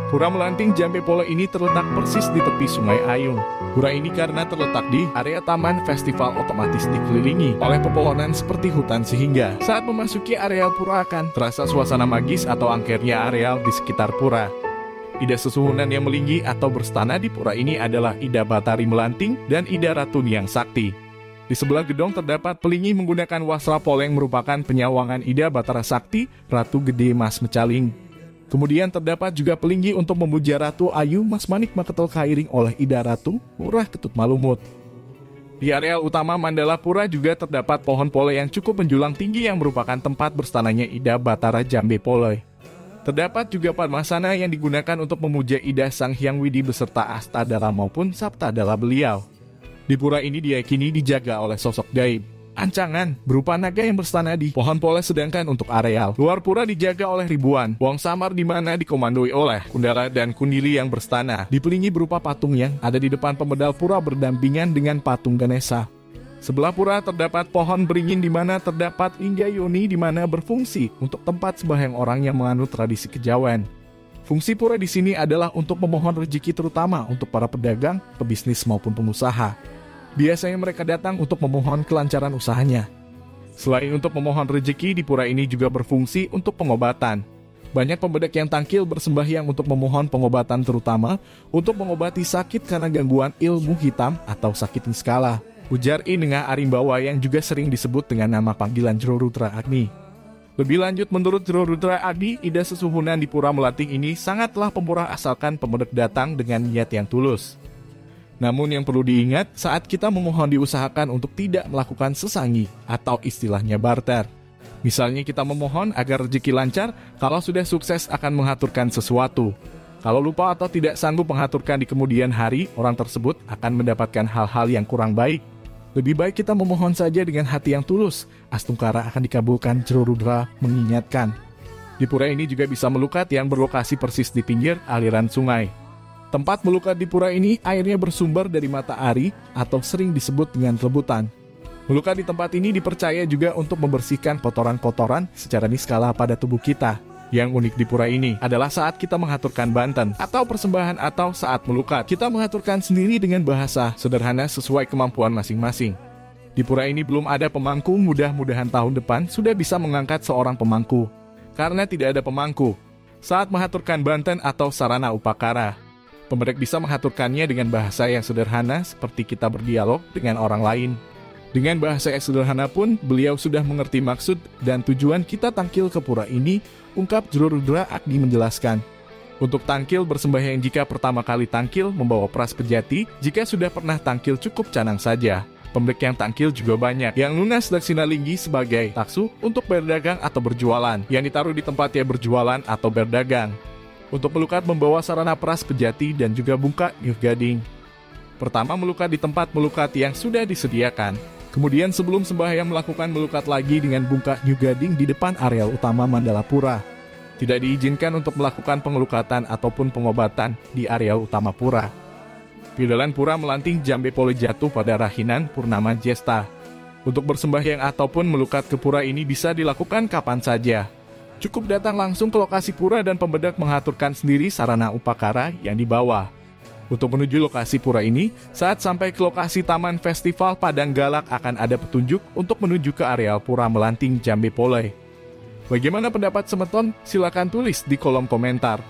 Pura Melanting Jambe Polo ini terletak persis di tepi Sungai Ayung. Pura ini karena terletak di area taman festival otomatis dikelilingi oleh pepohonan seperti hutan sehingga saat memasuki areal pura akan terasa suasana magis atau angkernya areal di sekitar pura. Ida Sesuhunan yang melinggi atau berstana di pura ini adalah Ida Batari Melanting dan Ida Ratu Niang Sakti. Di sebelah gedung terdapat pelingi menggunakan wasra poleng merupakan penyawangan Ida Batara Sakti, Ratu Gede Mas Mecaling. Kemudian terdapat juga pelinggi untuk memuja Ratu Ayu Mas Manik Maketel Kairing oleh Ida Ratu Murah Ketut Malumut. Di areal utama Mandala Pura juga terdapat pohon pole yang cukup menjulang tinggi yang merupakan tempat berstananya Ida Batara Jambe Polo. Terdapat juga padmasana yang digunakan untuk memuja Ida Sang Hyang Widi beserta Astadara maupun Saptadara beliau. Di pura ini diyakini dijaga oleh sosok gaib Ancangan berupa naga yang berstana di pohon pole, sedangkan untuk areal luar pura dijaga oleh ribuan wong samar di mana dikomandoi oleh Kundara dan Kundili yang berstana. Dipelingi berupa patung yang ada di depan pemedal pura berdampingan dengan patung Ganesha. Sebelah pura terdapat pohon beringin di mana terdapat Inggayoni di mana berfungsi untuk tempat sembahyang orang yang menganut tradisi kejawen. Fungsi pura di sini adalah untuk memohon rezeki terutama untuk para pedagang, pebisnis maupun pengusaha. Biasanya mereka datang untuk memohon kelancaran usahanya. Selain untuk memohon rezeki, di pura ini juga berfungsi untuk pengobatan. Banyak pembedak yang tangkil bersembahyang untuk memohon pengobatan terutama untuk mengobati sakit karena gangguan ilmu hitam atau sakit niskala. Ujar I Nengah Arimbawa yang juga sering disebut dengan nama panggilan Jero Rudra Agni. Lebih lanjut, menurut Jero Rudra Agni, Ida Sesuhunan di Pura Melanting ini sangatlah pemurah asalkan pembedak datang dengan niat yang tulus. Namun yang perlu diingat, saat kita memohon diusahakan untuk tidak melakukan sesangi atau istilahnya barter. Misalnya kita memohon agar rezeki lancar, kalau sudah sukses akan mengaturkan sesuatu. Kalau lupa atau tidak sanggup mengaturkan di kemudian hari, orang tersebut akan mendapatkan hal-hal yang kurang baik. Lebih baik kita memohon saja dengan hati yang tulus, Astungkara akan dikabulkan, Jero Rudra mengingatkan. Di pura ini juga bisa melukat yang berlokasi persis di pinggir aliran sungai. Tempat melukat di pura ini airnya bersumber dari mata ari atau sering disebut dengan telebutan. Melukat di tempat ini dipercaya juga untuk membersihkan kotoran-kotoran secara niskala pada tubuh kita. Yang unik di pura ini adalah saat kita mengaturkan banten atau persembahan atau saat melukat, kita mengaturkan sendiri dengan bahasa sederhana sesuai kemampuan masing-masing. Di pura ini belum ada pemangku, mudah-mudahan tahun depan sudah bisa mengangkat seorang pemangku. Karena tidak ada pemangku, saat mengaturkan banten atau sarana upakara, pembedak bisa mengaturkannya dengan bahasa yang sederhana seperti kita berdialog dengan orang lain. Dengan bahasa yang sederhana pun, beliau sudah mengerti maksud dan tujuan kita tangkil ke pura ini, ungkap Jero Rudra Agni menjelaskan. Untuk tangkil bersembahyang jika pertama kali tangkil membawa pras pejati, jika sudah pernah tangkil cukup canang saja. Pembedak yang tangkil juga banyak, yang lunas daksina linggi sebagai taksu untuk berdagang atau berjualan, yang ditaruh di tempatnya berjualan atau berdagang. Untuk melukat membawa sarana pras pejati dan juga bungkak nyuh gading. Pertama melukat di tempat melukat yang sudah disediakan. Kemudian sebelum sembahyang melakukan melukat lagi dengan bungkak nyuh gading di depan areal utama Mandala Pura. Tidak diizinkan untuk melakukan pengelukatan ataupun pengobatan di areal utama pura. Pidalan Pura Melanting Jambe Polo jatuh pada Rahinan Purnama Jesta. Untuk bersembahyang ataupun melukat ke pura ini bisa dilakukan kapan saja. Cukup datang langsung ke lokasi pura dan pembedak mengaturkan sendiri sarana upakara yang dibawa. Untuk menuju lokasi pura ini, saat sampai ke lokasi Taman Festival Padang Galak akan ada petunjuk untuk menuju ke areal Pura Melanting Jambe Polo. Bagaimana pendapat semeton? Silakan tulis di kolom komentar.